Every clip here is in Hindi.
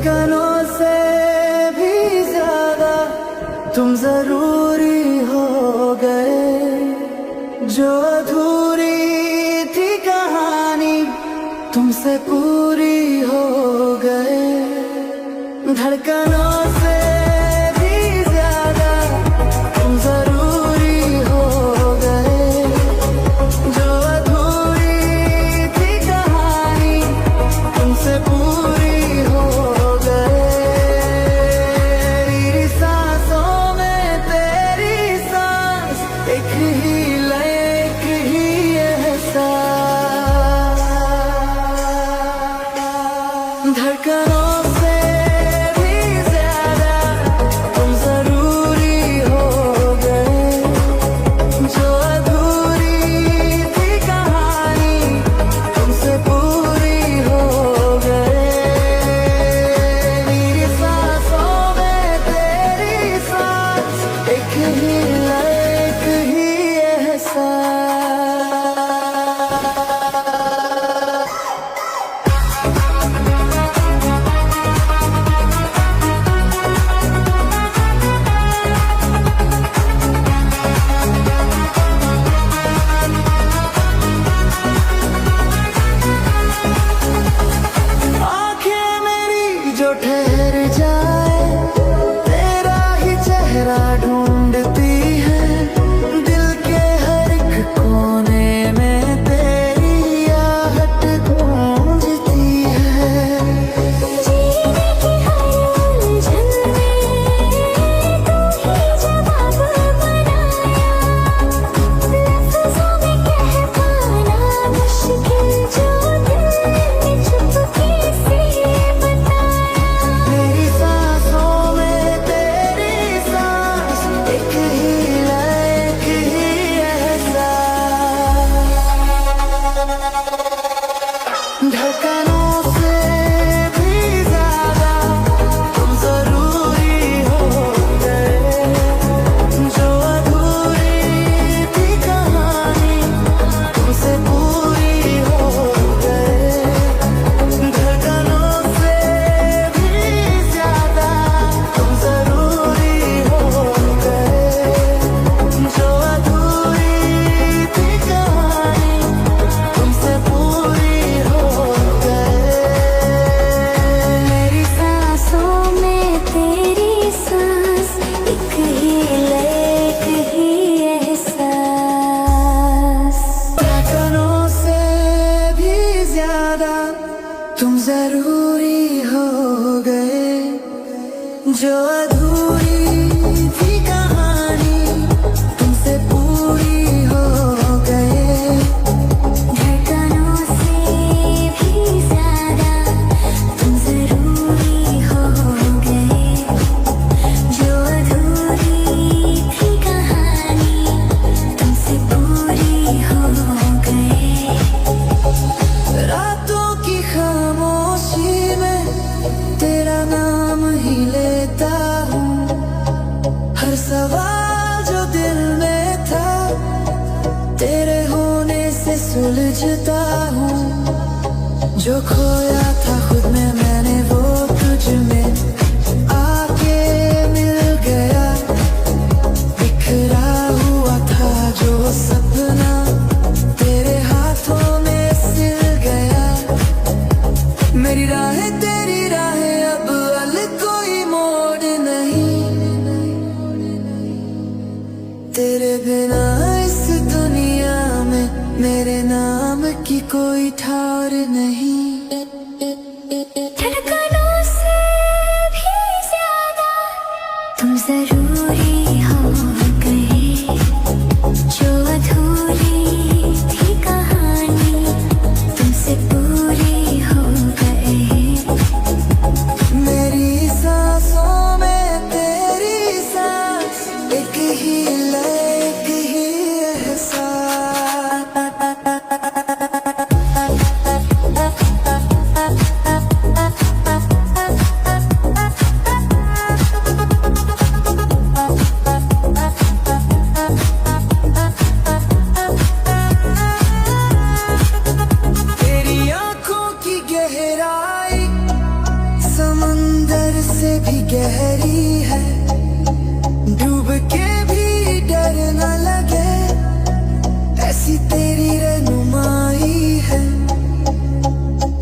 धड़कनों से भी ज्यादा तुम जरूरी हो गए। जो अधूरी थी कहानी तुमसे पूरी हो गए। धड़कनों से भी ज्यादा तुम जरूरी हो गए। जो अधूरी थी कहानी तुमसे पूरी हो गए। मेरी सांसों में तेरी सांस, एक ही लय एक ही एहसास। धड़कनों जो ठहर जाए तेरा ही चेहरा ढूंढती है। दिल के हर एक कोने में तेरी आहट गूंजती है। जीने की हर उलझन में तू ही जवाब बनाया। लफ्जों में कह पाना मुश्किल जो दिल ने चुपके से धड़कनों से भी ज्यादा तुम जरूरी हो गए। जो अधूरी थी कहानी तुमसे पूरी हो गए। धड़कनों से भी ज्यादा तुम जरूरी हो गए। जो अधूरी थी कहानी तुमसे पूरी तुम जरूरी हो गए। जो अधूरी थी कहानी तुमसे पूरी हो गए। धड़कनों से भी ज्यादा तुम जरूरी हो गए। जो अधूरी थी कहानी तुमसे पूरी हो गए। रातों की खामोशी में तेरा नाम ही लेता हूँ। हर सवाल जो दिल में था तेरे होने से सुलझता हूँ। जो खोया था खुद में मैंने वो तुझ में आके मिल गया। बिखरा हुआ था जो सपना तेरे हाथों में सिल गया। मेरी राहें तेरी राहें अब अल कोई मोड़ नहीं। तेरे बिना इस दुनिया में मेरे नाम की कोई ठार नहीं। धड़कनों से भी ज्यादा तुम जरूरी हो गए। जो अधूरी थी कहानी तुमसे पूरी हो गए। मेरी सांसों में तेरी सांस, एक ही लय एक ही एहसास। तेरी आंखों की गहराई समंदर से भी गहरी है, डूब के भी डर न लगे, ऐसी तेरी रहनुमाई है।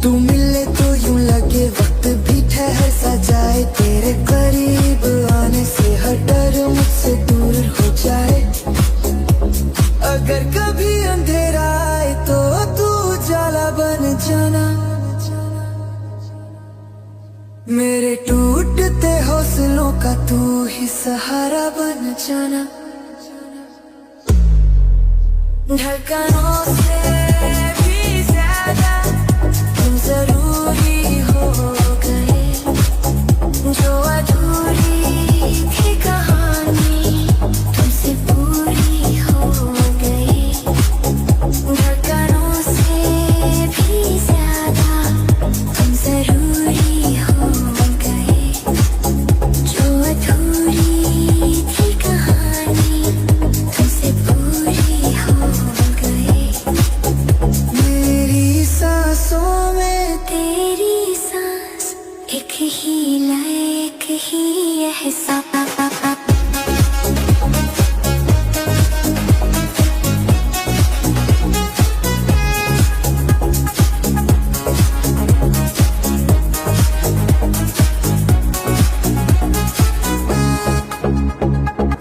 तू मिले तो यूं लगे वक्त भी ठहर सा जाए, तेरे करीब आने से हर डर मुझसे दूर हो जाए। अगर कभी अंधेरा आए तो तू उजाला बन जाना, मेरे टूटते हौसलों का तू ही सहारा बन जाना। धड़कनों से भी ज्यादा तुम जरूरी हो गए, जो अधूरी थी कहानी तुमसे पूरी हो गई। धड़कनों से भी ज्यादा तुम जरूरी हो गए, जो अधूरी थी कहानी तुमसे पूरी हो गई। मेरी सांसों में तेरी सांस, एक ही लय एक ही एहसास।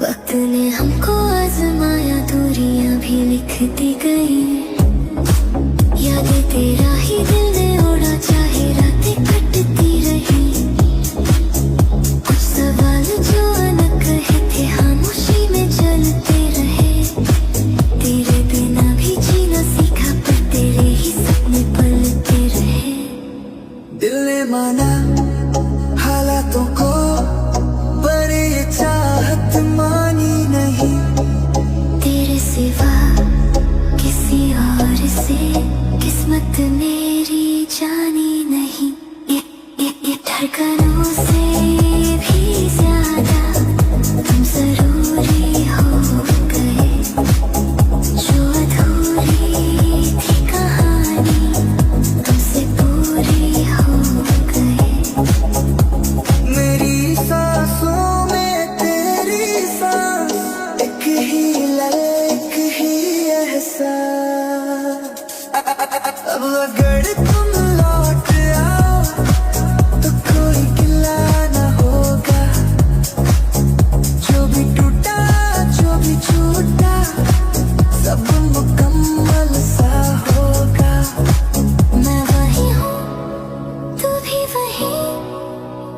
वक्त ने हमको आजमाया, दूरियां भी लिखती गई, यादें तेरा ही दिल ने ओढ़ा, चाहे रातें कटती रही। कुछ सवाल जो न कहे थे खामोशी में चलते रहे, तेरे बिना भी जीना सीखा, पर तेरे ही सपने पलते रहे। दिल ने माना हालातों को, पर ये चाहत मानी नहीं, तेरे सिवा किसी और से किस्मत मेरी जानी नहीं। ये धड़कनों से भी ज्यादा तुम जरूरी हो गए, जो अधूरी थी कहानी तुमसे पूरी हो गई। मेरी सांसों में तेरी सांस, एक ही लय एक ही एहसास। अब अगर तुम लौट आओ तो कोई गिला न होगा, जो भी टूटा जो भी छूटा सब मुकम्मल सा होगा। मैं वही हूँ तू भी वही,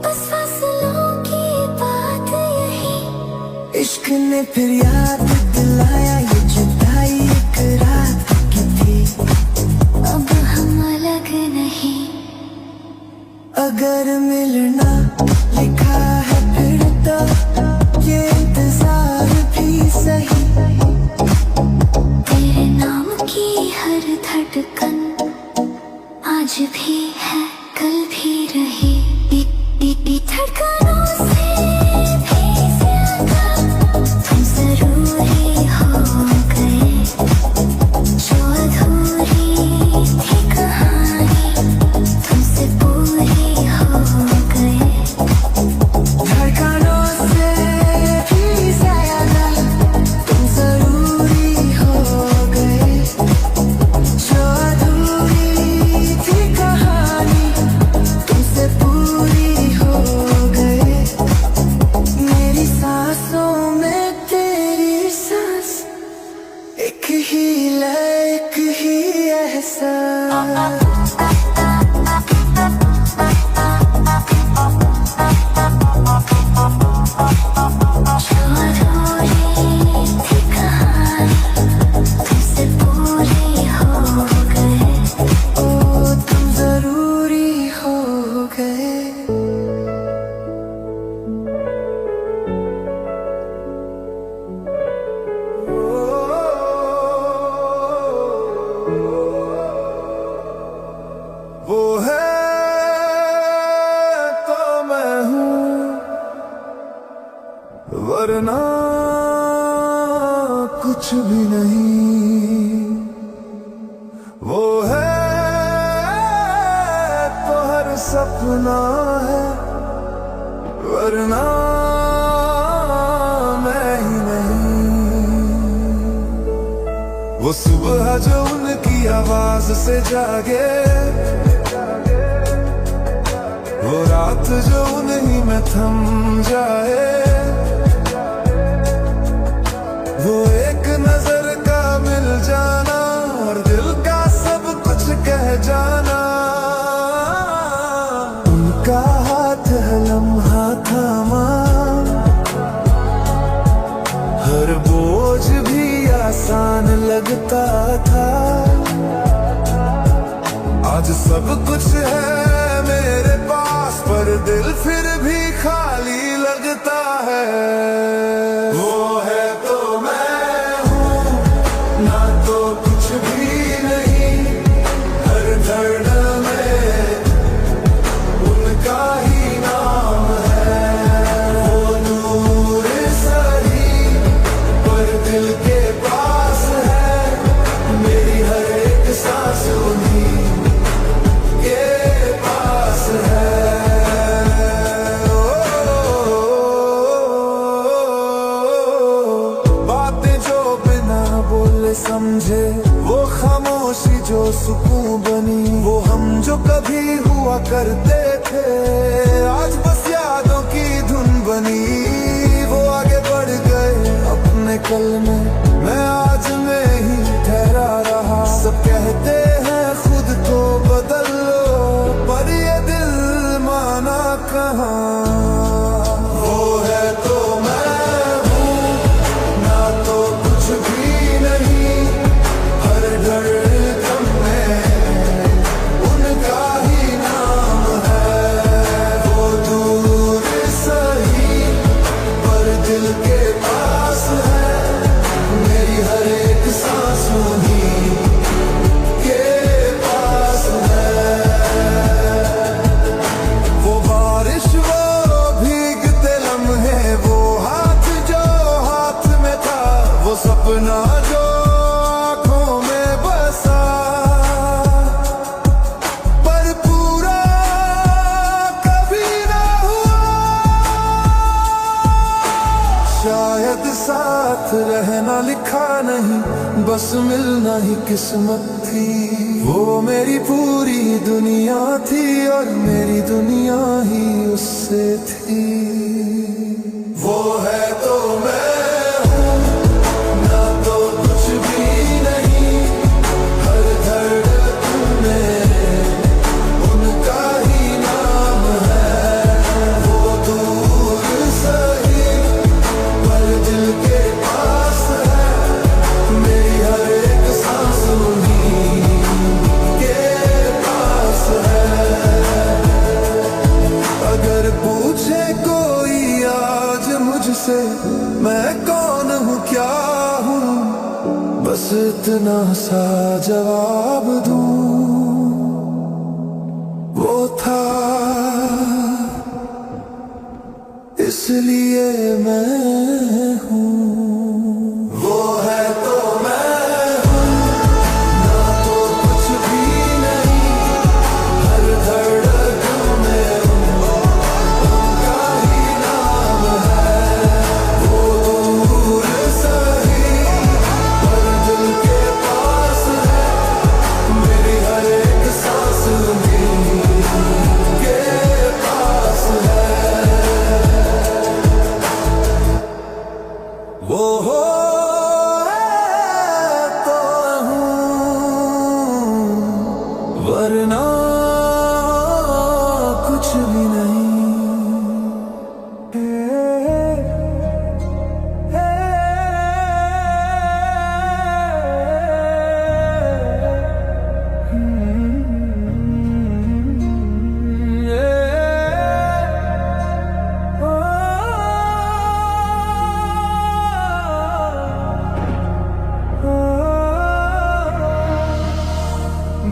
बस फासलों की बात यही। इश्क ने फिर याद दिलाया, ये जुदाई एक रात की थी, अब हम अलग नहीं। अगर मिलना लिखा है फिर तो ये इंतजार भी सही, तेरे नाम की हर धड़कन आज भी है कल भी रही। धड़कनों से भी ज्यादा तुम जरूरी हो गए, जो अधूरी थी कहानी तुमसे पूरी हो गई। धड़कनों से भी ज्यादा तुम जरूरी हो गए, जो अधूरी थी कहानी तुमसे पूरी हो गए। मेरी सांसों में तेरी सांस, एक ही लय एक ही एहसास। जो अधूरी थी कहानी तुमसे पूरी हो गए, ओ तुम जरूरी हो गए। वो है तो मैं हूँ, वरना कुछ भी नहीं। वो है तो हर सपना है, वरना मैं ही नहीं। वो सुबह जो उनकी आवाज से जागे, वो रात जो उन्हीं में थम जाए, वो एक नजर का मिल जाना और दिल का सब कुछ कह जाना। उनका हाथ है लम्हा थामा, हर बोझ भी आसान लगता था। आज सब कुछ है मेरे पास, पर दिल फिर भी खाली लगता है। वो है तो मैं हूँ, ना तो कुछ भी नहीं। हर धड़कन में उनका ही नाम है। वो दूर सही पर दिल के पास है, मेरी हर एक सांस उन्हीं के पास है। बातें जो बिना बोले समझे, वो खामोशी जो सुकून बनी, वो हम जो कभी हुआ करते थे, आज बस यादों की धुन बनी। वो आगे बढ़ गए अपने कल में, मैं आज में ही ठहरा रहा। सब कहते हैं खुद को बदल लो, पर ये दिल माना कहाँ। वो है तो मैं हूँ, ना तो कुछ भी नहीं। हर धड़कन में उनका ही नाम है। वो दूर सही पर दिल के पास है, मेरी हर एक सांस उन्हीं के पास है। वो बारिश, वो भीगते लम्हे, वो हाथ जो हाथ में था, वो सपना जो आँखों में बसा, पर पूरा कभी ना हुआ। शायद साथ रहना लिखा नहीं, बस मिलना ही किस्मत थी। वो मेरी पूरी दुनिया थी और मेरी दुनिया ही उससे थी। वो है तो मैं हूँ, ना तो कुछ भी नहीं। हर धड़कन में उनका ही नाम है। वो दूर सही पर दिल के पास है, मेरी हर एक सांस उन्हीं के पास है। अगर पूछे कोई आज मुझसे मैं कौन हूँ क्या हूँ, बस इतना सा जवाब दूँ, वो था इसलिए मैं हूँ। वो है तो मैं हूँ, ना तो कुछ भी नहीं। हर धड़कन में उनका ही नाम है। वो दूर सही पर दिल के पास है, मेरी हर एक सांस उन्हीं के पास है। वो हो तो हूँ, वरना कुछ भी नहीं।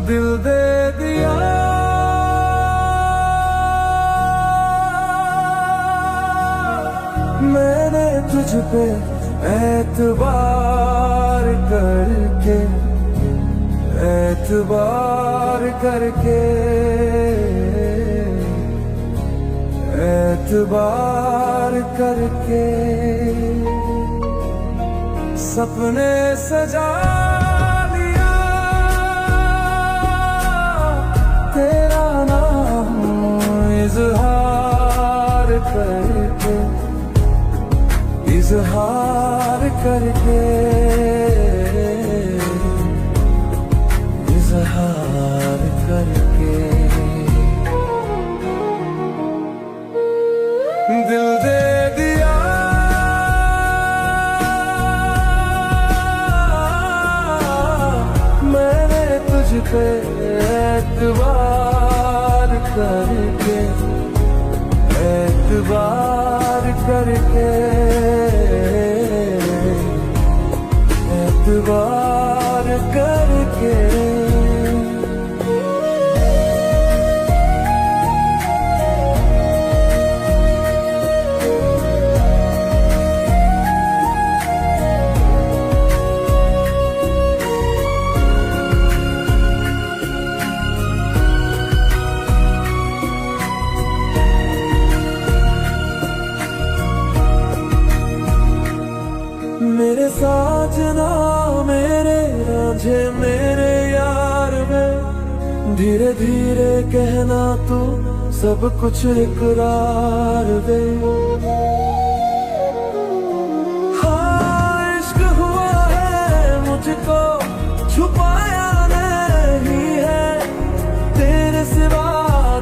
दिल दे दिया मैंने तुझ पे एतबार करके, एतबार करके, एतबार एतबार करके सपने सजा लिया, तेरा नाम इजहार करके, इजहार करके, इजहार करके दिल दे दिया, मैंने तुझ पे एतबार करके, एतबार करके, एतबार करके। मेरे साजना, मेरे रांझे, मेरे यार में धीरे धीरे कहना तू सब कुछ इकरार दे। हाँ इश्क हुआ है मुझको छुपाया नहीं है, तेरे सिवा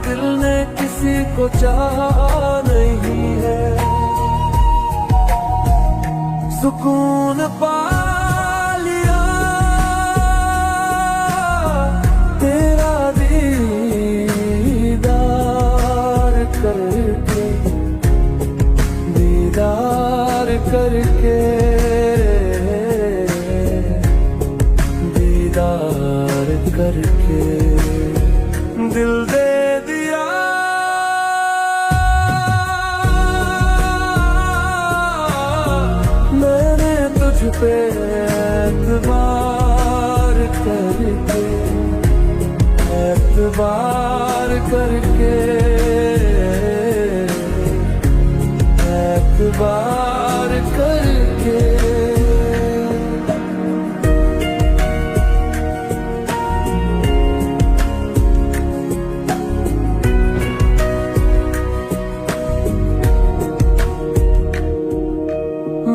दिल ने किसी को चाहा नहीं है। सुकून पा लिया तेरा दीदार करके, दीदार करके, दीदार करके दिल दे दिया, तुझ पे एतबार करके, एतबार करके, एतबार करके।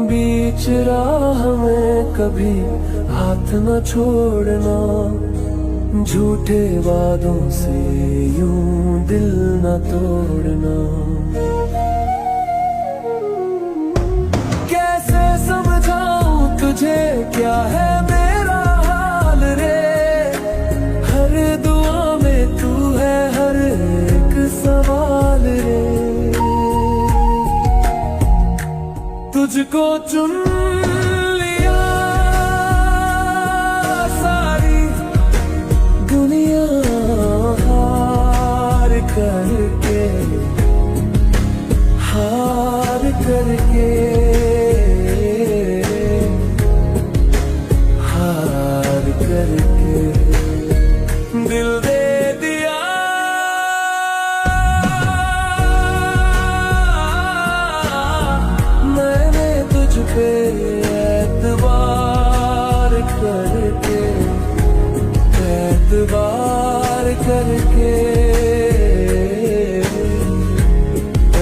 बीच राह में कभी हाथ न छोड़ना, झूठे वादों से यूं दिल न तोड़ना। कैसे समझाऊं तुझे क्या है मेरा हाल रे, हर दुआ में तू है हर एक सवाल रे। तुझको चुन लिया सारी दुनिया हार करके, हार करके, हार करके दिल दे दिया, पे एतबार करके, एतबार करके,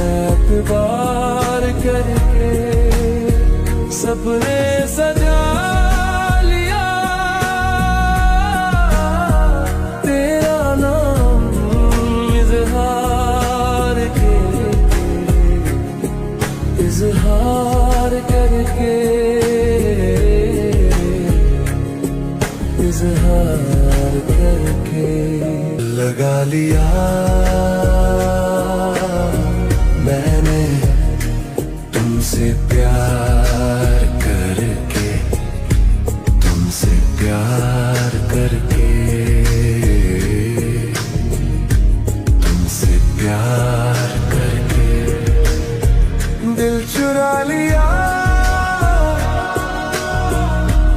एतबार करके सपने सजा लिया, तेरा नाम इजहार करके, इजहार करके, इजहार करके लगा लिया मैंने तुमसे प्यार करके, तुमसे प्यार करके, तुमसे प्यार करके दिल चुरा लिया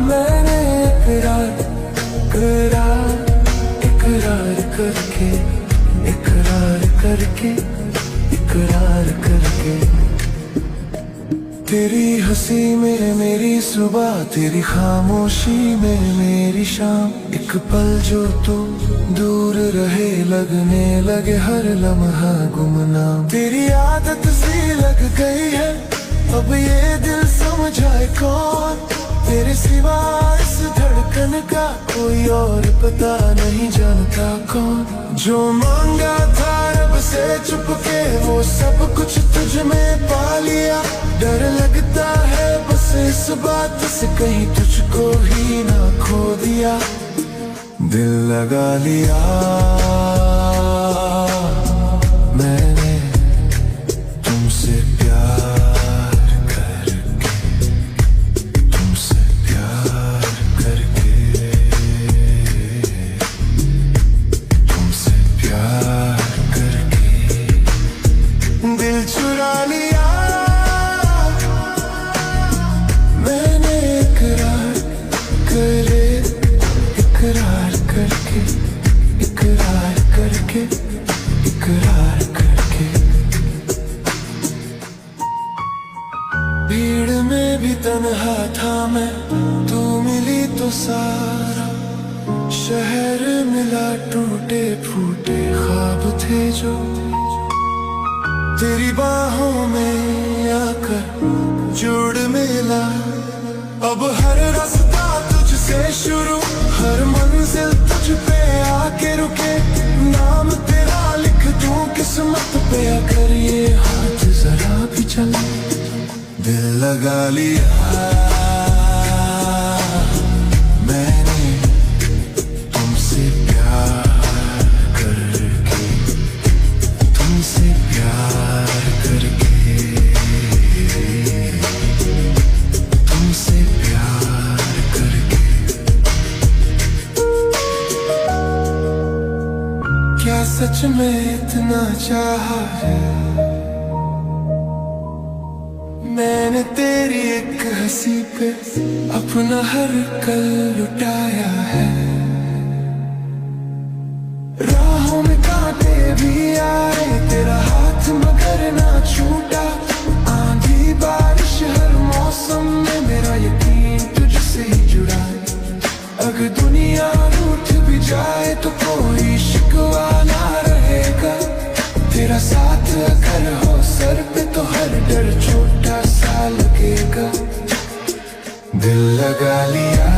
मैंने, इकरार इकरार करके, इकरार करके, इकरार करके। तेरी हंसी में मेरी सुबह, तेरी खामोशी में मेरी शाम। एक पल जो तू दूर रहे, लगने लगे हर लम्हा गुमनाम। तेरी आदत सी लग गई है, अब ये दिल समझाए कौन। तेरे सिवा इस धड़कन का कोई और पता नहीं, जानता कौन। जो मांगा था रब से चुपके, वो सब कुछ तुझ में पा लिया। डर लगता है बस इस बात से, कहीं तुझको ही ना खो दिया। दिल लगा लिया मैंने तुमसे प्यार करके, तुमसे प्यार करके, तुमसे प्यार करके। दिल चुरा लिया मैंने इकरार करे, इकरार करके, इकरार करके, इकरार करके। भीड़ में भी तन्हा था मैं, तू मिली तो सारा शहर मिला। टूटे फूटे ख्वाब थे जो तेरी बाहों में आकर जुड़ मिला। अब हर रास्ता तुझसे शुरू, हर मंजिल तुझ पे आके रुके। नाम तेरा लिख दूं किस्मत पे, अगर ये हाथ जरा भी चले। दिल लगा लिया मैंने तुमसे प्यार करके, तुमसे प्यार करके, तुमसे प्यार करके। क्या सच में इतना चाहा है मैंने तेरी एक हंसी पे, अपना हर कल लुटाया है। राहों में कांटे भी आए, तेरा हाथ मगर ना छूटा। आंधी बारिश हर मौसम में मेरा यकीन तुझसे ही जुड़ा है। अगर दुनिया रूठ भी जाए तो कोई शिकवा ना रहेगा। तेरा साथ अगर हो सर पे तो हर डर छोटा सा लगेगा। दिल लगा लिया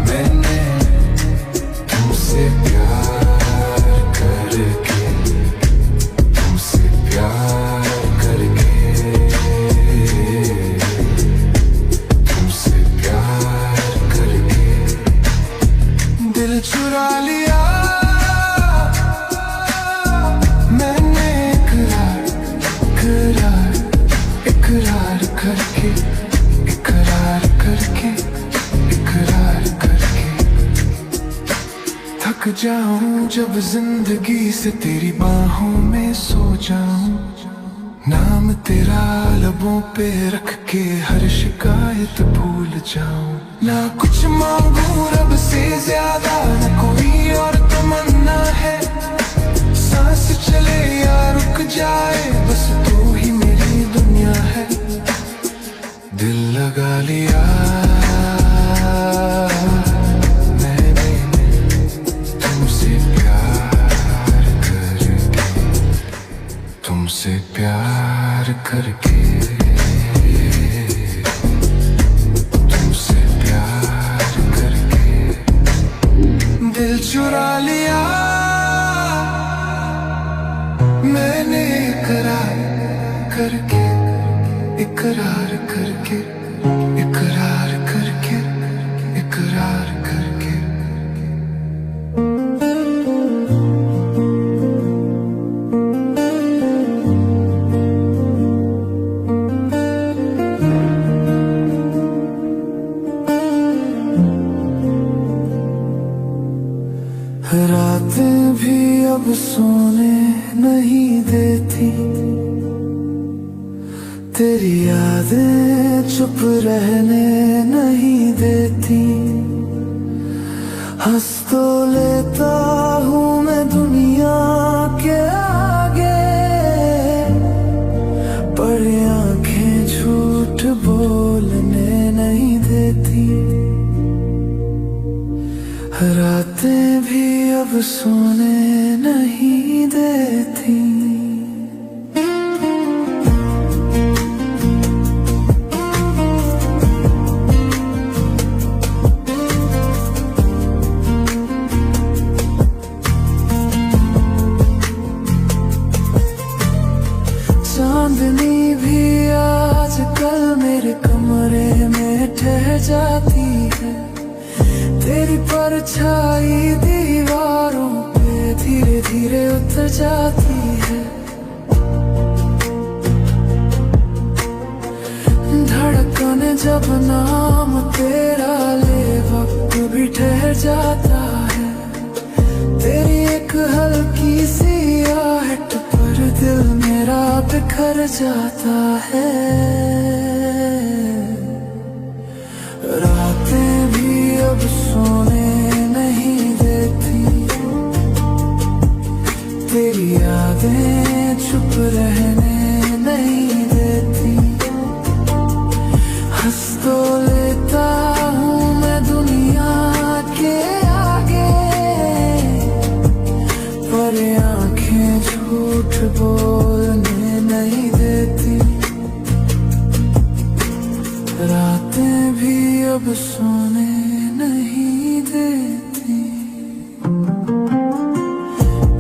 मैंने तुमसे प्यार करके, तुमसे प्यार करके, तुमसे प्यार करके। दिल चुरा लिया मैंने इकरार, इकरार, इकरार करके, इकरार करके, इकरार करके। थक जाऊं जब जिंदगी से तेरी बाहों में सो जाऊं। नाम तेरा लबों पे रख के हर शिकायत भूल जाऊं। ना कुछ मांगू रब से ज्यादा, न कोई और तमन्ना है। सांस चले या रुक जाए, बस तू ही मेरी दुनिया है। दिल लगा लिया मैंने तुमसे प्यार करके, तुमसे प्यार करके, तुमसे प्यार करके। दिल चुरा लिया मैंने इकरार करके, इकरार करके, इकरार करके, इकरार करके। रातें भी अब सोने नहीं देती, तेरी यादें चुप रहने नहीं देती। हंस तो लेता हूँ मैं दुनिया के चांदनी भी आजकल मेरे कमरे में ठहर जाती है। तेरी परछाई दीवारों पे धीरे धीरे उतर जाती है। धड़कन जब नाम तेरा ले वक्त भी ठहर जाता है। तेरी एक हल्की सी आहट पर दिल मेरा बिखर जाता है। रातें भी अब सोने नहीं देती, तेरी यादें चुप रहने नहीं देती। हंस तो लेता हूँ मैं दुनिया के आगे, पर आंखें झूठ बोलने नहीं देती। रातें भी अब सोने नहीं देती।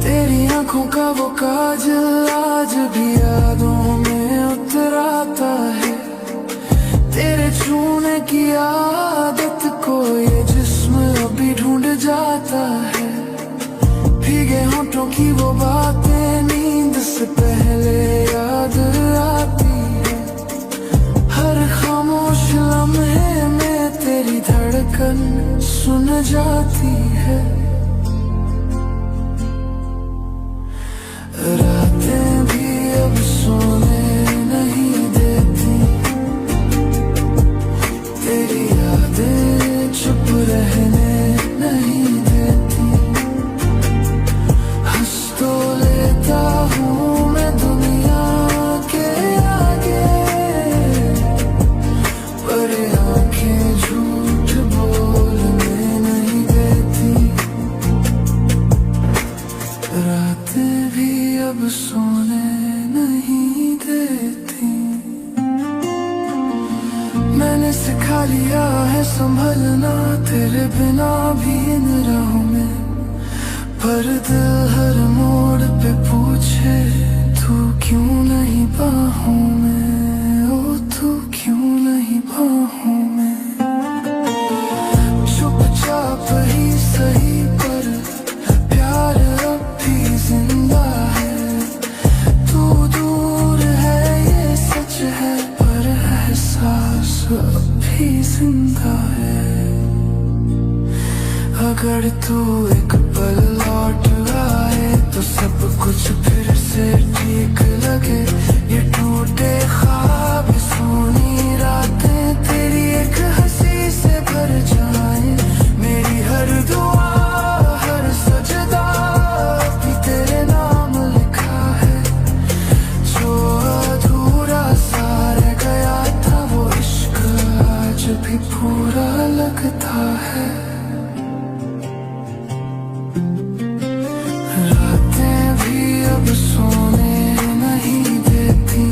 तेरी आंखों का वो काजल आज भी यादों में उतर आता है। तेरे छूने की आदत को ये जिस्म अभी ढूंढ जाता है। भीगे होठों की वो बातें नींद से पहले याद आती है। हर खामोश लम्हे में तेरी धड़कन सुन जाती है। रातें भी अब सोने नहीं देती, तेरी यादें चुप रहने नहीं देती। हंस तो लेता हूँ मैं दुनिया के आगे, पर आंखें झूठ बोलने नहीं देती। रातें भी अब सोने नहीं देती। मैंने सिखा लिया है संभलना तेरे बिना भी इन राहों में, पर दिल हर मोड़ पे पूछे तू क्यों नहीं बाहों में। ओ तू क्यों नहीं बाहों में। चुपचाप ही सही पर प्यार अब भी जिंदा है। तू दूर है ये सच है, पर एहसास अब भी जिंदा है। अगर तू एक पल लौट आए तो सब कुछ फिर से ठीक लगे। ये टूटे ख्वाब सोनी रातें तेरी एक हंसी से भर जाए। मेरी हर दुआ हर सजदा भी तेरे नाम लिखा है। जो अधूरा सा रह गया था वो इश्क आज भी पूरा लगता है। रातें भी अब सोने नहीं देती,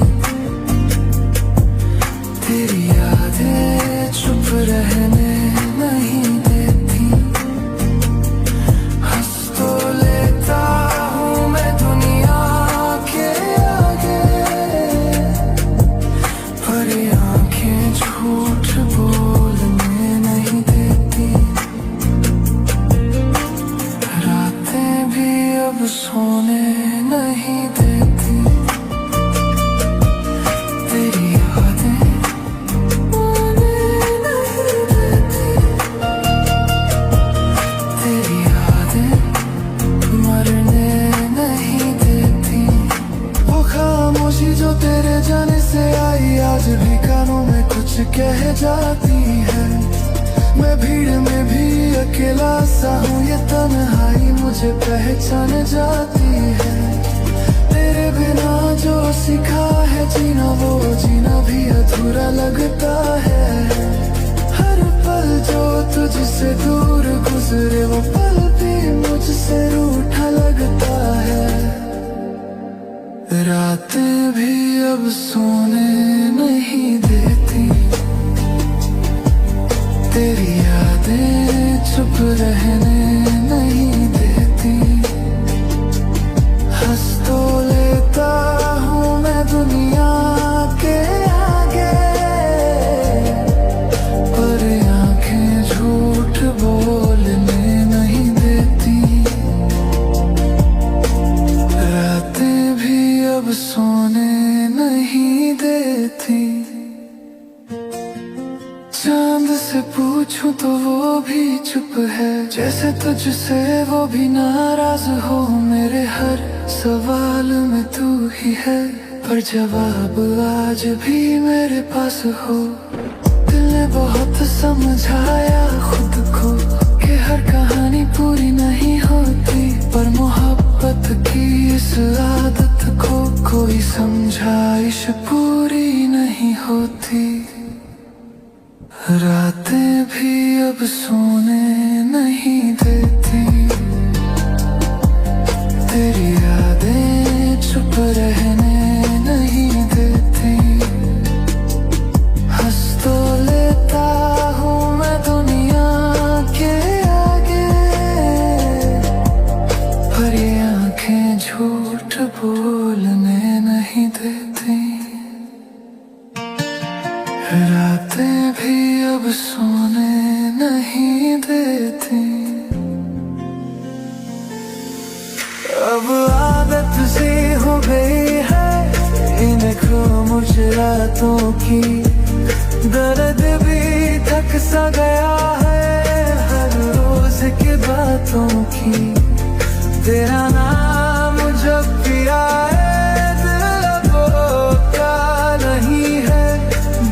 तेरी यादें चुप रहने नहीं देती। हंस तो लेता हूँ मैं दुनिया के आगे, पर आंखें झूठ बोलने नहीं देती। रातें भी अब सोने नहीं देती, तेरी यादें आने नहीं देती। तेरी यादें मरने नहीं देती। वो खामोशी जो तेरे जाने से आई आज भी कानों में कुछ कह जाती है। मैं भीड़ में भी अकेला सा हूँ, ये तन्हाई मुझे पहचान जाती है। तेरे बिना जो सीखा है जीना वो जीना भी अधूरा लगता है। हर पल जो तुझसे दूर गुजरे वो पल भी मुझसे रूठा लगता है। रातें भी अब सोने नहीं देती, तेरी यादें चुप रहने नहीं देती। हंस तो लेता हूँ मैं दुनिया पूछूं तो वो भी चुप है, जैसे तुझसे वो भी नाराज हो। मेरे हर सवाल में तू ही है, पर जवाब आज भी मेरे पास हो। दिल ने बहुत समझाया खुद को कि हर कहानी पूरी नहीं होती, पर मोहब्बत की इस आदत को कोई समझाइश पूरी नहीं होती। रातें भी अब सोने नहीं देती, तेरी यादें चुप रहने नहीं देती। हंस तो लेता हूँ मैं दुनिया के आगे, पर ये आंखें झूठ बोलने नहीं देती। रातें भी अब सोने नहीं देती। अब आदत सी हो गई है इन खामोश रातों की, दर्द भी थक सा गया है हर रोज की बातों की। तेरा नाम जब भी आए दिल बोलता नहीं है,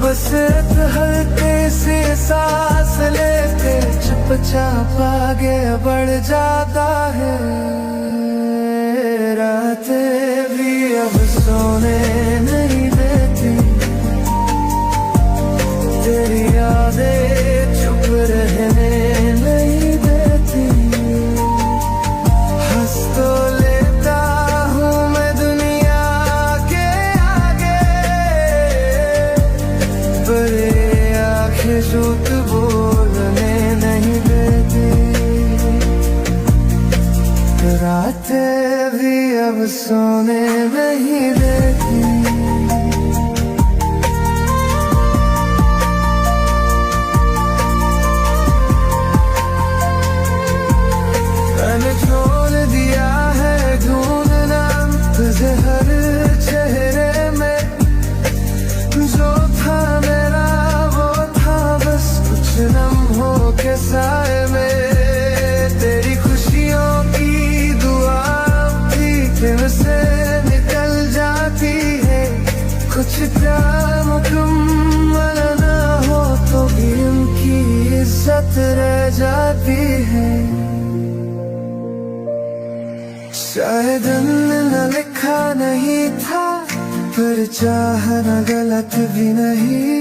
बस एक हल्के से सांस लेके चुपचाप आगे बढ़ जाता है। रातें भी अब सोने नहीं देती, तेरी यादें चुप रहने नहीं देती। हंस तो लेता हूँ मैं दुनिया के आगे, पर ये आँखें झूठ बोलने नहीं देती। रातें भी अब सोने नहीं देती। मैंने छोड़ दिया है ढूंढना तुझे हर चेहरे में, जो था मेरा वो था बस कुछ लम्हों के साए में। तेरी खुशियों की दुआ भी दिल से निकल जाती है, कुछ प्यार मुकम्मल ना हो तो भी उनकी इज्जत रह जाती है। शायद न लिखा नहीं था, पर चाहना गलत भी नहीं।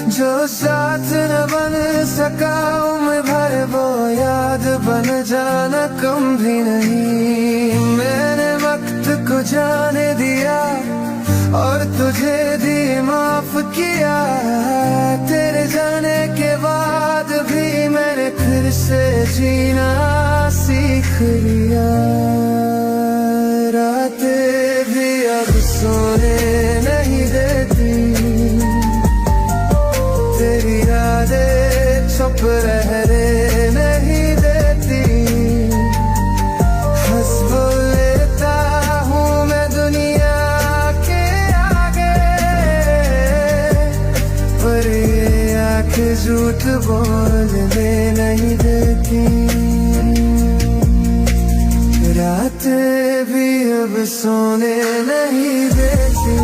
जो साथ न बन सका उम्र भर वो याद बन जाना कम भी नहीं। मैंने वक्त को जाने दिया और तुझे दी माफ किया, तेरे जाने के बाद भी मैंने फिर से जीना सीख लिया। रातें भी अब सोने नहीं देती, तेरी यादें चुप रहने नहीं देती। हंस लेता हूँ मैं दुनिया के आगे, पर ये आँखें झूठ बोलने नहीं देती। रातें भी अब सोने नहीं देती।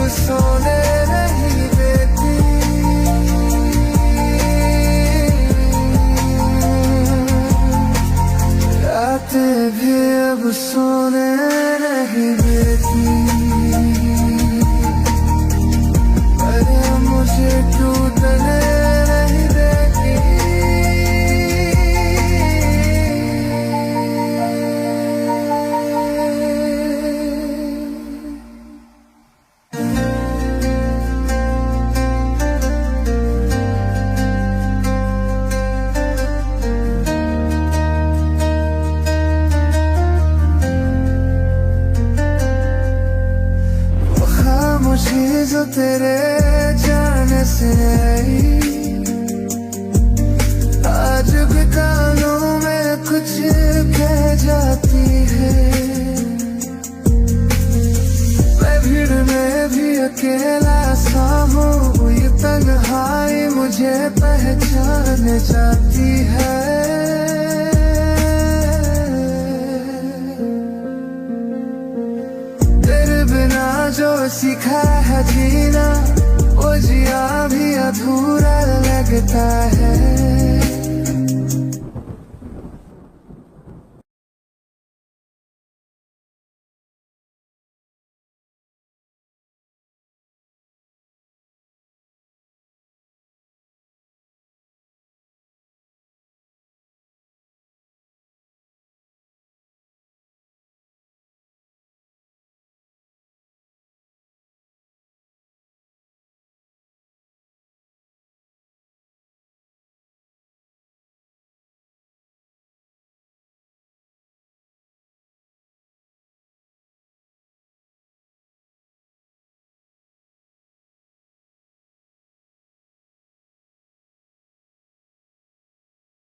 सोने नहीं देती। रातें भी अब सोने नहीं देती। अरे मुझे टूटने नहीं देती। जो तेरे जाने से आई, आज भी कानों में कुछ कह अकेला सा हूँ, ये तन्हाई मुझे पहचान जाती है। तेरे बिना जो सीखा है जीना, वो जिया भी अधूरा लगता है।